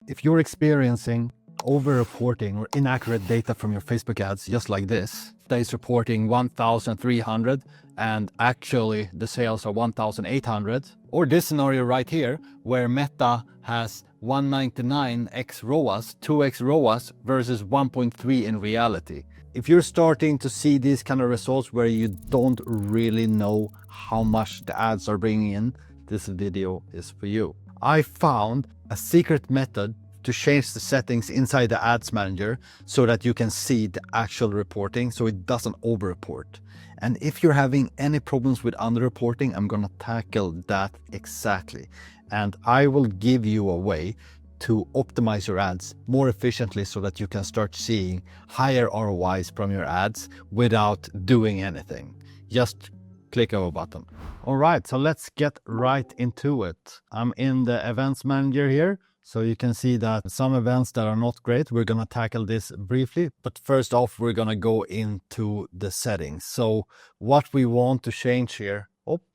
If you're experiencing over-reporting or inaccurate data from your Facebook ads, just like this, that is reporting 1,300 and actually the sales are 1,800, or this scenario right here where Meta has 199x ROAS, 2x ROAS versus 1.3 in reality. If you're starting to see these kind of results where you don't really know how much the ads are bringing in, this video is for you. I found a secret method to change the settings inside the ads manager so that you can see the actual reporting so it doesn't over-report. And if you're having any problems with under-reporting, I'm gonna tackle that exactly. And I will give you a way to optimize your ads more efficiently so that you can start seeing higher ROIs from your ads without doing anything. Just click our button. All right, so let's get right into it. I'm in the events manager here. So you can see that some events that are not great, we're gonna tackle this briefly. But first off, we're gonna go into the settings. So what we want to change here,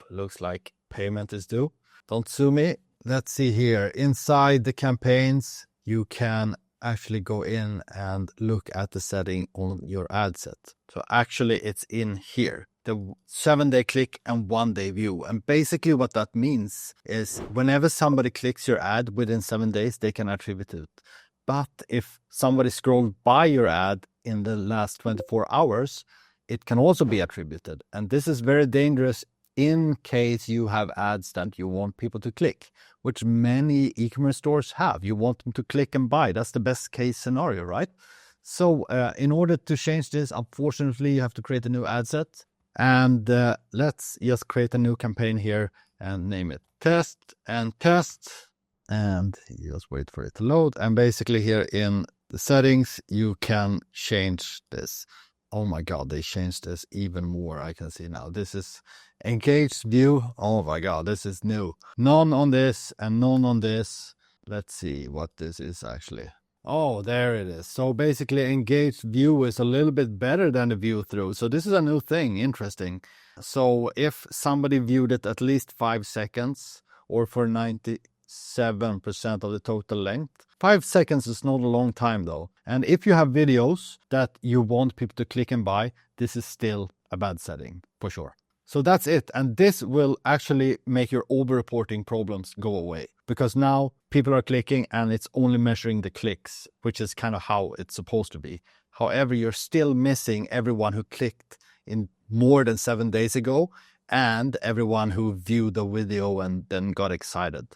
looks like payment is due. Don't sue me. Let's see here. Inside the campaigns, you can actually go in and look at the setting on your ad set. So actually it's in here, the 7-day click and 1-day view. And basically what that means is whenever somebody clicks your ad within 7 days, they can attribute it. But if somebody scrolled by your ad in the last 24 hours, it can also be attributed. And this is very dangerous in case you have ads that you want people to click, which many e-commerce stores have. You want them to click and buy. That's the best case scenario, right? So in order to change this, unfortunately, you have to create a new ad set. And let's just create a new campaign here and name it test. And you just wait for it to load. And basically here in the settings, you can change this. Oh my God, they changed this even more. I can see now. This is engaged view. Oh my God, this is new. None on this and none on this. Let's see what this is actually. Oh, there it is. So basically engaged view is a little bit better than the view through. So this is a new thing. Interesting. So if somebody viewed it at least 5 seconds or for 97% of the total length, 5 seconds is not a long time though. And if you have videos that you want people to click and buy, this is still a bad setting for sure. So that's it. And this will actually make your over-reporting problems go away because now people are clicking and it's only measuring the clicks, which is kind of how it's supposed to be. However, you're still missing everyone who clicked in more than 7 days ago and everyone who viewed the video and then got excited.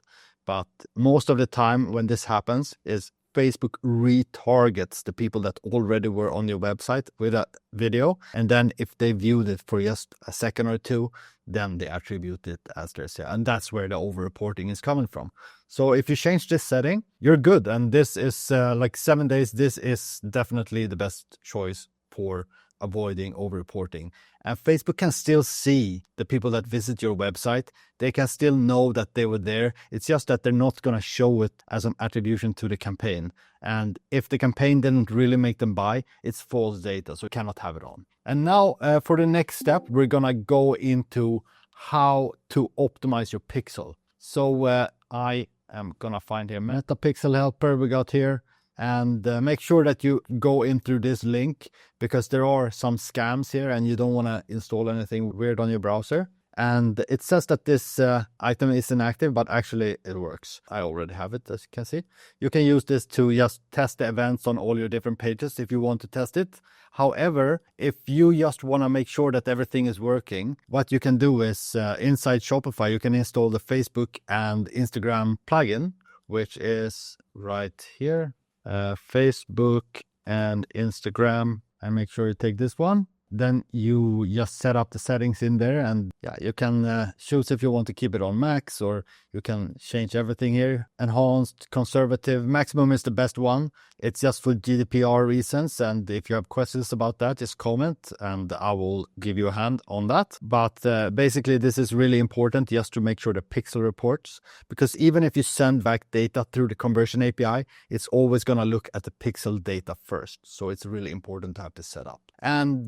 But most of the time when this happens is Facebook retargets the people that already were on your website with a video. And then if they viewed it for just a second or two, then they attribute it as their sale. And that's where the over-reporting is coming from. So if you change this setting, you're good. And this is like 7 days. This is definitely the best choice for avoiding over-reporting. And Facebook can still see the people that visit your website. They can still know that they were there. It's just that they're not going to show it as an attribution to the campaign. And if the campaign didn't really make them buy, it's false data, so you cannot have it on. And now for the next step, we're going to go into how to optimize your pixel. So I am going to find here Meta Pixel Helper we got here. And make sure that you go in through this link because there are some scams here and you don't want to install anything weird on your browser. And it says that this item is inactive, but actually it works. I already have it, as you can see. You can use this to just test the events on all your different pages if you want to test it. However, if you just want to make sure that everything is working, what you can do is inside Shopify, you can install the Facebook and Instagram plugin, which is right here. Facebook and Instagram, and make sure you take this one. Then you just set up the settings in there and yeah, you can choose if you want to keep it on max or you can change everything here. Enhanced, conservative, maximum is the best one. It's just for GDPR reasons. And if you have questions about that, just comment and I will give you a hand on that. But basically this is really important just to make sure the pixel reports, because even if you send back data through the conversion API, it's always going to look at the pixel data first. So it's really important to have this set up. And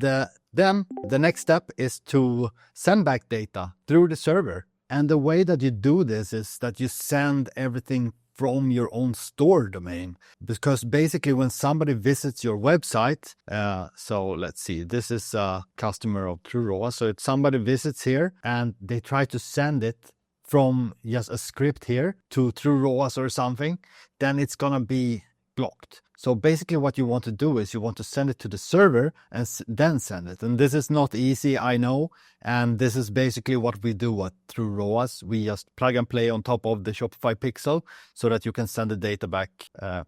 then the next step is to send back data through the server. And the way that you do this is that you send everything from your own store domain. Because basically when somebody visits your website, so let's see, this is a customer of TrueROAS. So if somebody visits here and they try to send it from just a script here to TrueROAS or something, then it's gonna be blocked. So basically what you want to do is you want to send it to the server and then send it. And this is not easy, I know. And this is basically what we do through ROAS. We just plug and play on top of the Shopify pixel so that you can send the data back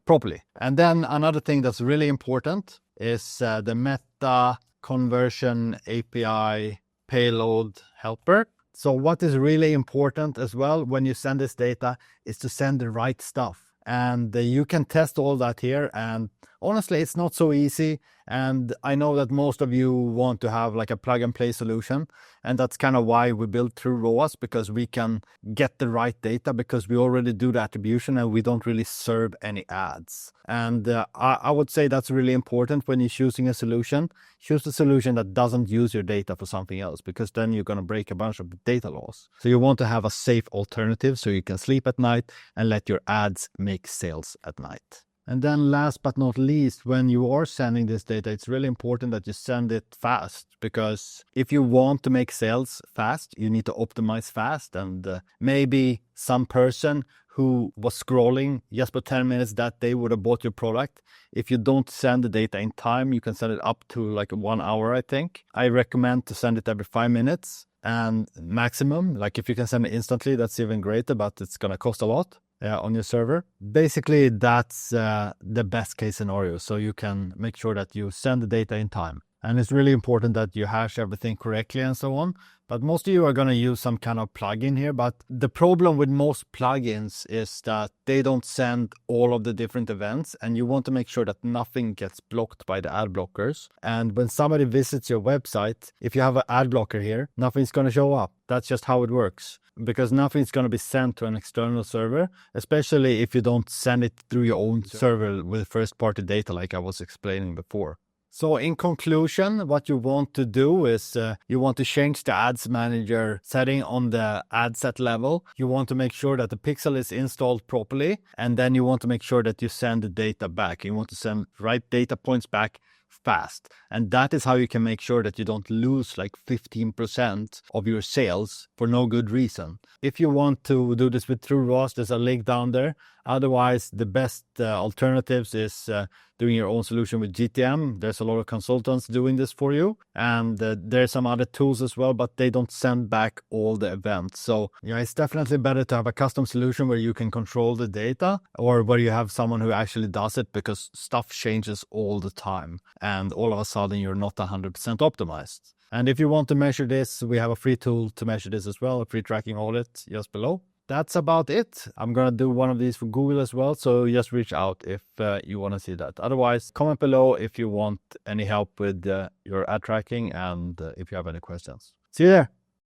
properly. And then another thing that's really important is the Meta Conversion API Payload helper. So what is really important as well when you send this data is to send the right stuff. And you can test all that here. And honestly, it's not so easy. And I know that most of you want to have like a plug and play solution. And that's kind of why we built through ROAS, because we can get the right data because we already do the attribution and we don't really serve any ads. And I would say that's really important when you're choosing a solution. Choose a solution that doesn't use your data for something else, because then you're going to break a bunch of data laws. So you want to have a safe alternative so you can sleep at night and let your ads make sales at night. And then last but not least, when you are sending this data, it's really important that you send it fast, because if you want to make sales fast, you need to optimize fast. And maybe some person who was scrolling just for 10 minutes that day would have bought your product. If you don't send the data in time, you can send it up to like 1 hour, I think. I recommend to send it every 5 minutes and maximum. Like if you can send it instantly, that's even greater, but it's going to cost a lot on your server. Basically, that's the best case scenario. So you can make sure that you send the data in time. And it's really important that you hash everything correctly and so on. But most of you are going to use some kind of plugin here. But the problem with most plugins is that they don't send all of the different events. And you want to make sure that nothing gets blocked by the ad blockers. And when somebody visits your website, if you have an ad blocker here, nothing's going to show up. That's just how it works. Because nothing's going to be sent to an external server, especially if you don't send it through your own server with first-party data like I was explaining before. So in conclusion, what you want to do is you want to change the ads manager setting on the ad set level. You want to make sure that the pixel is installed properly. And then you want to make sure that you send the data back. You want to send right data points back fast. And that is how you can make sure that you don't lose like 15% of your sales for no good reason. If you want to do this with TrueROAS, there's a link down there. Otherwise, the best alternatives is doing your own solution with GTM. There's a lot of consultants doing this for you. And there's some other tools as well, but they don't send back all the events. So yeah, it's definitely better to have a custom solution where you can control the data, or where you have someone who actually does it, because stuff changes all the time. And all of a sudden, you're not 100% optimized. And if you want to measure this, we have a free tool to measure this as well, a free tracking audit just below. That's about it. I'm going to do one of these for Google as well. So just reach out if you want to see that. Otherwise, comment below if you want any help with your ad tracking and if you have any questions. See you there.